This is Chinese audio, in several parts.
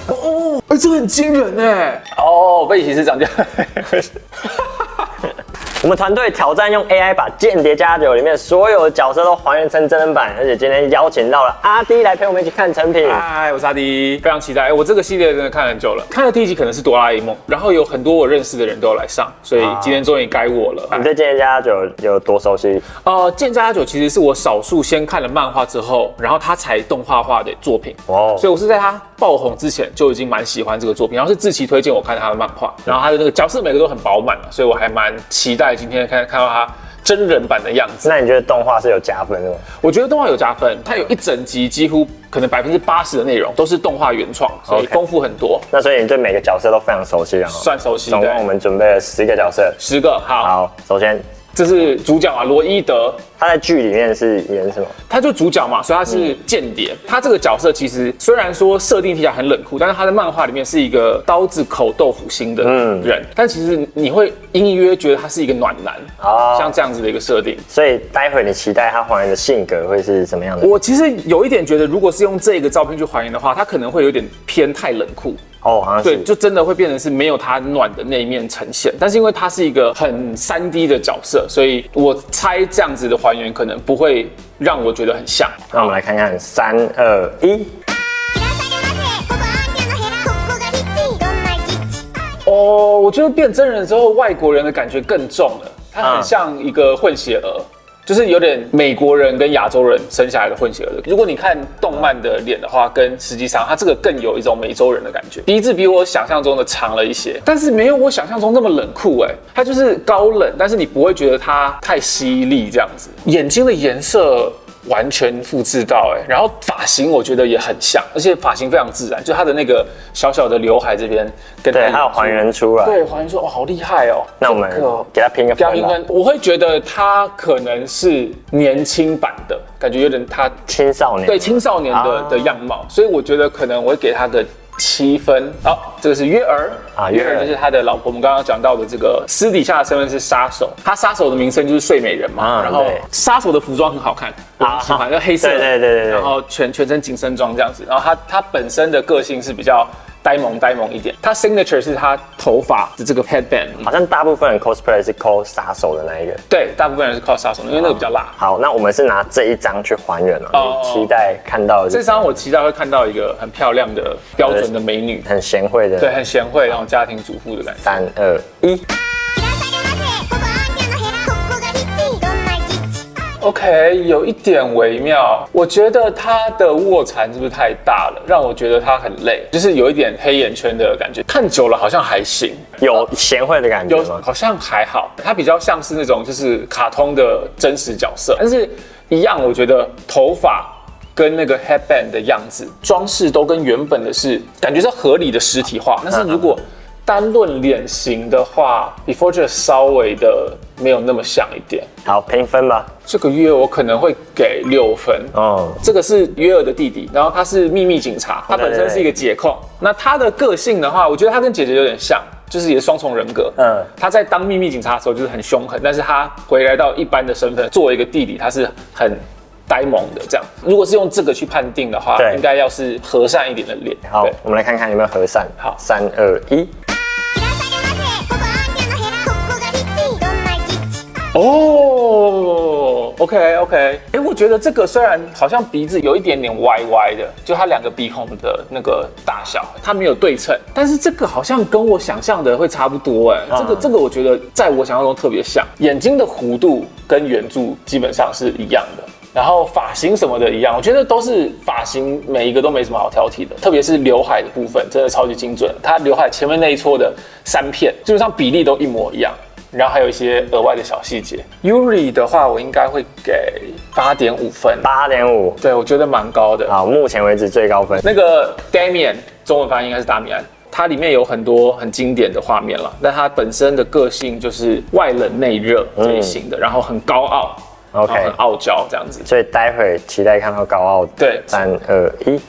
哦，这个很惊人哎！哦，贝奇是长这样。我们团队挑战用 AI 把《间谍加酒》里面所有的角色都还原成真人版，而且今天邀请到了阿滴来陪我们一起看成品。嗨，我是阿迪，非常期待。我这个系列真的看了很久了，看的第一集可能是哆啦 A 梦，然后有很多我认识的人都有来上，所以今天终于该我了。你对《间谍加酒》有多熟悉？间谍加酒其实是我少数先看了漫画之后，然后他才动画化的作品。哦，所以我是在他爆红之前就已经蛮喜欢这个作品，然后是志奇推荐我看他的漫画，然后他的那个角色每个都很饱满所以我还蛮期待今天看到他真人版的样子。那你觉得动画是有加分的吗？我觉得动画有加分，它有一整集几乎可能80%的内容都是动画原创，所以丰富很多。那所以你对每个角色都非常熟悉了，算熟悉。总共我们准备了10个角色，10个。好，首先这是主角罗伊德。他在剧里面是演什么？他就主角嘛，所以他是间谍。他这个角色其实虽然说设定听起来很冷酷，但是他在漫画里面是一个刀子口豆腐心的人。但其实你会隐隐约约觉得他是一个暖男，像这样子的一个设定。所以待会你期待他还原的性格会是什么样的？我其实有一点觉得，如果是用这个照片去还原的话，他可能会有点偏太冷酷。哦，好像是。对，就真的会变成是没有他暖的那一面呈现。但是因为他是一个很3D 的角色，所以我猜这样子的还原可能不会让我觉得很像。那我们来看看3、2、1。哦，我觉得变真人之后，外国人的感觉更重了。他很像一个混血儿。就是有点美国人跟亚洲人生下来的混血儿的。如果你看动漫的脸的话，跟实际上他这个更有一种美洲人的感觉。鼻子比我想象中的长了一些，但是没有我想象中那么冷酷他就是高冷，但是你不会觉得他太犀利这样子。眼睛的颜色完全复制到然后发型我觉得也很像，而且发型非常自然，就他的那个小小的刘海这边跟对，他有还原出来，对，还原出哇，好厉害哦。那我们给他评个分，我会觉得他可能是年轻版的感觉，有点他青少年，对青少年的样貌，所以我觉得可能我会给他个7分。好，这个是约尔约尔就是他的老婆。我们刚刚讲到的这个私底下的身份是杀手，他杀手的名声就是睡美人嘛。然后杀手的服装很好看，我很喜欢，就黑色，对，然后全身紧身装这样子。然后他本身的个性是比较呆萌一点。他 signature 是他头发的这个 headband， 好像大部分人 cosplay 是 cos 杀手的那一个。对，大部分人是 cos 杀手，因为那个比较辣。好，那我们是拿这一张去还原了。你期待看到这张，我期待会看到一个很漂亮的标准的美女，很贤惠的，对，很贤惠，然后家庭主妇的感觉。3、2、1。OK， 有一点微妙，我觉得他的卧蚕是不是太大了，让我觉得他很累，就是有一点黑眼圈的感觉，看久了好像还行，有贤惠的感觉吗？好像还好，他比较像是那种就是卡通的真实角色，但是一样，我觉得头发跟那个 headband 的样子，装饰都跟原本的是感觉是合理的实体化，但是如果单论脸型的话 ，Before 就稍微的没有那么像一点。好，评分吧。这个约尔我可能会给6分。这个是约尔的弟弟，然后他是秘密警察，他本身是一个姐控。那他的个性的话，我觉得他跟姐姐有点像，就是也是双重人格。他在当秘密警察的时候就是很凶狠，但是他回来到一般的身份，作为一个弟弟，他是很呆萌的这样。如果是用这个去判定的话，应该要是和善一点的脸。好，我们来看看有没有和善。好，3、2、1。哦 ，OK， 我觉得这个虽然好像鼻子有一点点歪歪的，就它2个鼻孔的那个大小，它没有对称，但是这个好像跟我想象的会差不多这个我觉得在我想象中特别像，眼睛的弧度跟原著基本上是一样的。然后发型什么的一样，我觉得都是发型，每一个都没什么好挑剔的，特别是刘海的部分，真的超级精准。它刘海前面那一撮的3片，基本上比例都一模一样。然后还有一些额外的小细节。Yuri 的话，我应该会给8.5分。8.5，对，我觉得蛮高的。好，目前为止最高分。那个 Damian， 中文翻译应该是达米安。它里面有很多很经典的画面了，但它本身的个性就是外冷内热这一型的，然后很高傲。OK， 很傲娇这样子，所以待会期待看到高傲的。对，3、2、1。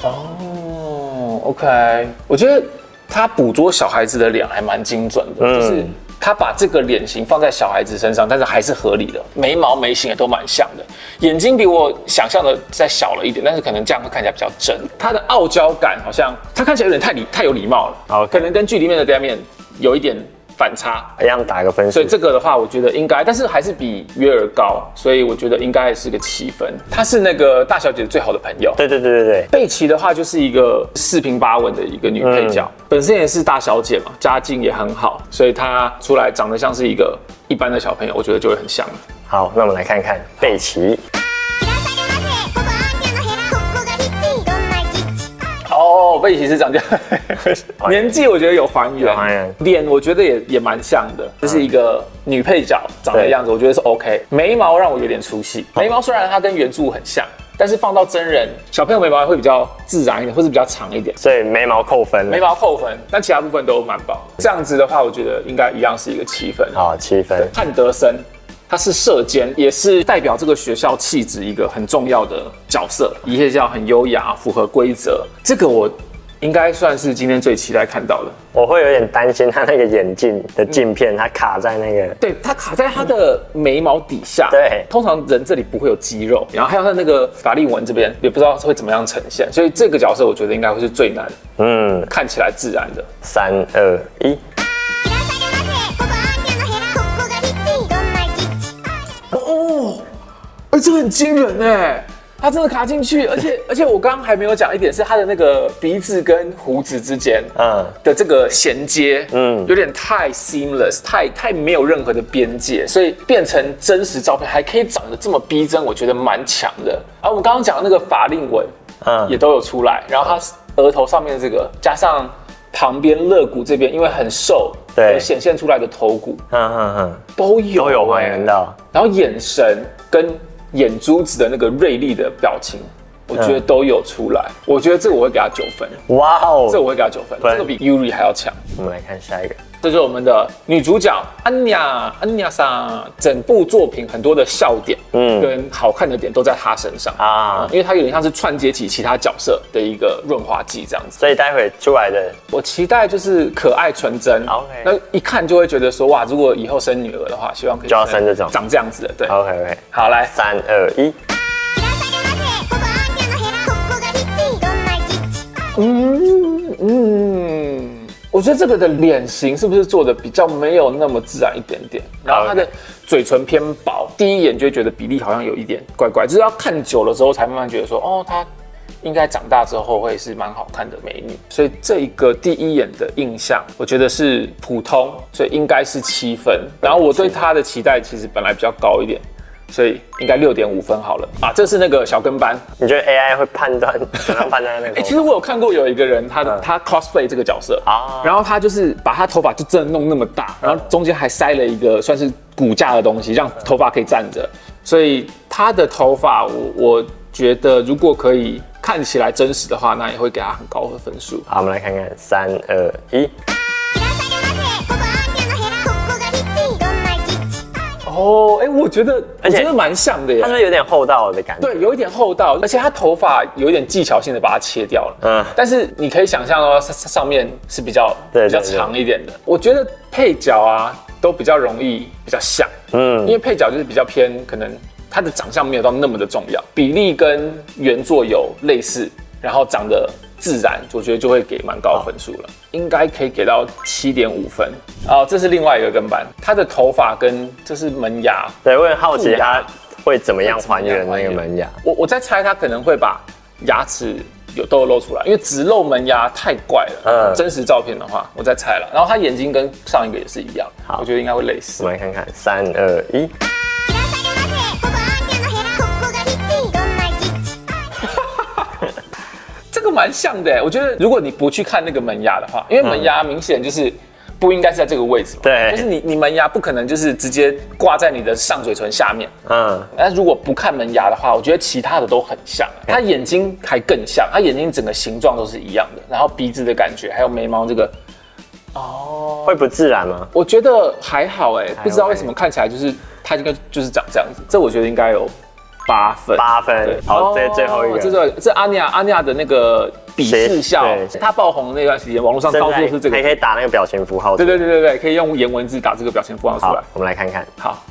哦 ，OK， 我觉得他捕捉小孩子的脸还蛮精准的，就是他把这个脸型放在小孩子身上，但是还是合理的，眉毛眉形也都蛮像的，眼睛比我想象的再小了一点，但是可能这样会看起来比较真。他的傲娇感好像他看起来有点太有礼貌了，可能跟剧里面的 Damian 有一点反差，一样打个分数。所以这个的话，我觉得应该，但是还是比约尔高，所以我觉得应该是个7分。她是那个大小姐最好的朋友。对。贝奇的话就是一个4平8稳的一个女配角，本身也是大小姐嘛，家境也很好，所以她出来长得像是一个一般的小朋友，我觉得就会很像。好，那我们来看看贝奇。哦，贝奇是长这样，年纪我觉得有还原，脸我觉得也蛮像的，就是一个女配角长的样子，我觉得是 OK。眉毛让我有点出戏，眉毛虽然它跟原著很像，但是放到真人，小朋友眉毛会比较自然一点，或是比较长一点，所以眉毛扣分。眉毛扣分，但其他部分都蛮棒的。这样子的话，我觉得应该一样是一个7分。好，7分。汉德森。他是射监，也是代表这个学校气质一个很重要的角色。一夜校很优雅，符合规则。这个我应该算是今天最期待看到的。我会有点担心他那个眼镜的镜片，它卡在那个，对，它卡在他的眉毛底下。对，通常人这里不会有肌肉，然后还有他那个法令纹这边，也不知道会怎么样呈现。所以这个角色我觉得应该会是最难，看起来自然的。3、2、1。这个很惊人哎，它真的卡进去，而且我刚刚还没有讲一点是它的那个鼻子跟胡子之间的这个衔接，有点太 seamless， 太没有任何的边界，所以变成真实照片还可以长得这么逼真，我觉得蛮强的。而我们刚刚讲的那个法令纹，也都有出来，然后它额头上面的这个加上旁边肋骨这边，因为很瘦，对，显现出来的头骨，都有还原到，然后眼神跟眼珠子的那个锐利的表情，我觉得都有出来。我觉得这个我会给他9分。哇哦，这我会给他9分，这个比 Yuri 还要强。我们来看下一个，这就是我们的女主角安雅莎，整部作品很多的笑点，跟好看的点都在她身上啊，因为她有点像是串接起其他角色的一个润滑剂这样子。所以待会出来的，我期待就是可爱纯真。OK， 那一看就会觉得说哇，如果以后生女儿的话，希望可以就要生这种长这样子的。对 ，OK， 好来，3、2、1。我觉得这个的脸型是不是做的比较没有那么自然一点点？然后它的嘴唇偏薄，第一眼就会觉得比例好像有一点怪怪，就是要看久了之后才慢慢觉得说，哦，她应该长大之后会是蛮好看的美女。所以这一个第一眼的印象，我觉得是普通，所以应该是7分。然后我对她的期待其实本来比较高一点。所以应该6.5分好了啊！这是那个小跟班，你觉得 AI 会判断怎么样判断那个？其实我有看过有一个人，他 cosplay 这个角色啊，然后他就是把他头发就真的弄那么大，然后中间还塞了一个算是骨架的东西，让头发可以站着。所以他的头发，我觉得如果可以看起来真实的话，那也会给他很高的分数。好，我们来看看3、2、1。哦，我觉得蛮像的耶，它是不是有点厚道的感觉？对，有一点厚道，而且他头发有一点技巧性的把它切掉了。但是你可以想象哦，上面是比较长一点的。我觉得配角啊都比较容易比较像，因为配角就是比较偏，可能他的长相没有到那么的重要，比例跟原作有类似，然后长得自然，我觉得就会给蛮高分数了，应该可以给到7.5分。这是另外一个跟班，他的头发跟这是门牙，对，我很好奇他会怎么样还原那个门牙。我在猜他可能会把牙齿都露出来，因为只露门牙太怪了。真实照片的话，我在猜了。然后他眼睛跟上一个也是一样，我觉得应该会类似。我们来看看3、2、1。这个蛮像的，我觉得如果你不去看那个门牙的话，因为门牙明显就是不应该是在这个位置嘛，对，就是你门牙不可能就是直接挂在你的上嘴唇下面，但是如果不看门牙的话，我觉得其他的都很像，他眼睛还更像，他眼睛整个形状都是一样的，然后鼻子的感觉，还有眉毛这个，会不自然吗？我觉得还好不知道为什么看起来就是他应该就是长这样子，这我觉得应该有8分。8分。好，这最后一个，这阿尼亚的那个鄙视笑，他爆红的那段时间，网络上到处是这个，还可以打那个表情符号。对，可以用颜文字打这个表情符号出来。我们来看看。好。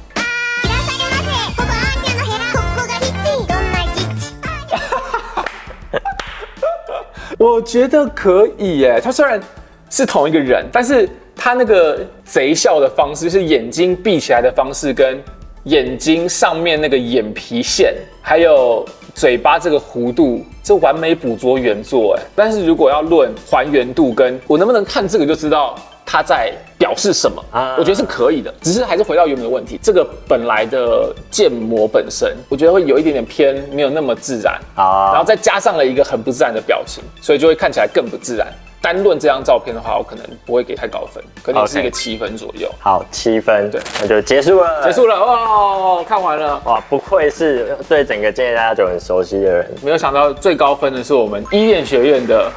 我觉得可以耶，他虽然是同一个人，但是他那个贼笑的方式，是眼睛闭起来的方式，跟眼睛上面那个眼皮线，还有嘴巴这个弧度，这完美捕捉原作哎。但是如果要论还原度，跟我能不能看这个就知道他在表示什么，我觉得是可以的。只是还是回到原本的问题，这个本来的建模本身，我觉得会有一点点偏，没有那么自然然后再加上了一个很不自然的表情，所以就会看起来更不自然。单论这张照片的话，我可能不会给太高分，可能是一个7分左右。好，7分，对，那就结束了。结束了，哇，看完了，哇，不愧是对整个建业大家就很熟悉的人。没有想到最高分的是我们依恋学院的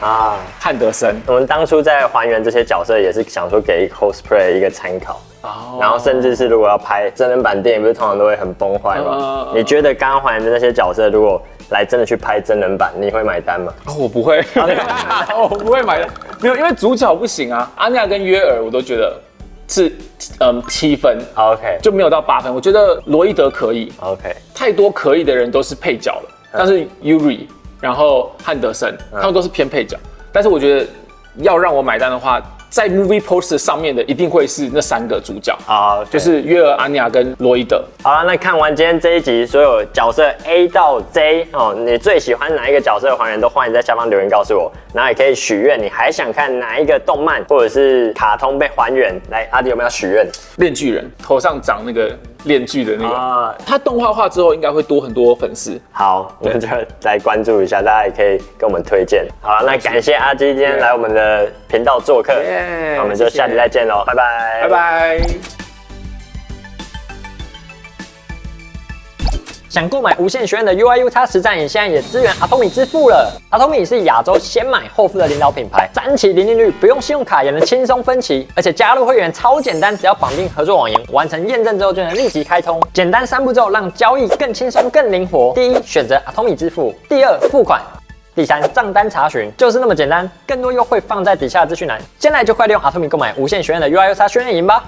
汉德森。我们当初在还原这些角色，也是想说给 cosplay 一个参考。然后甚至是如果要拍真人版电影，不是通常都会很崩坏吗？你觉得刚刚还原的那些角色，如果来真的去拍真人版，你会买单吗？我不会，我不会买单。没有，因为主角不行啊。阿尼亚跟约尔我都觉得是7分 ，OK， 就没有到8分。我觉得罗伊德可以 ，OK， 太多可以的人都是配角了，像是 Yuri， 然后汉德森，他们都是偏配角。但是我觉得要让我买单的话，在 movie poster 上面的一定会是那3个主角就是约尔、阿尼亚跟罗伊德。好了，那看完今天这一集所有角色 A 到 J 你最喜欢哪一个角色的还原，都欢迎在下方留言告诉我。然后也可以许愿，你还想看哪一个动漫或者是卡通被还原？来，阿迪有没有许愿？链巨人头上长那个链锯的那个他动画化之后应该会多很多粉丝。好，我们就来关注一下，大家也可以跟我们推荐。好了，那感谢阿基今天来我们的频道做客，那我们就下集再见喽，拜拜，拜拜。想购买无限学院的 UIUX 实战营，现在也支援 Atomy 支付了。Atomy 是亚洲先买后付的领导品牌，3期零利率，不用信用卡也能轻松分期，而且加入会员超简单，只要绑定合作网银，完成验证之后就能立即开通。简单3步骤，让交易更轻松、更灵活。第一，选择 Atomy 支付；第二，付款；第三，账单查询，就是那么简单。更多优惠放在底下的资讯栏，现在就快利用 Atomy 购买无限学院的 UIUX 训练营吧。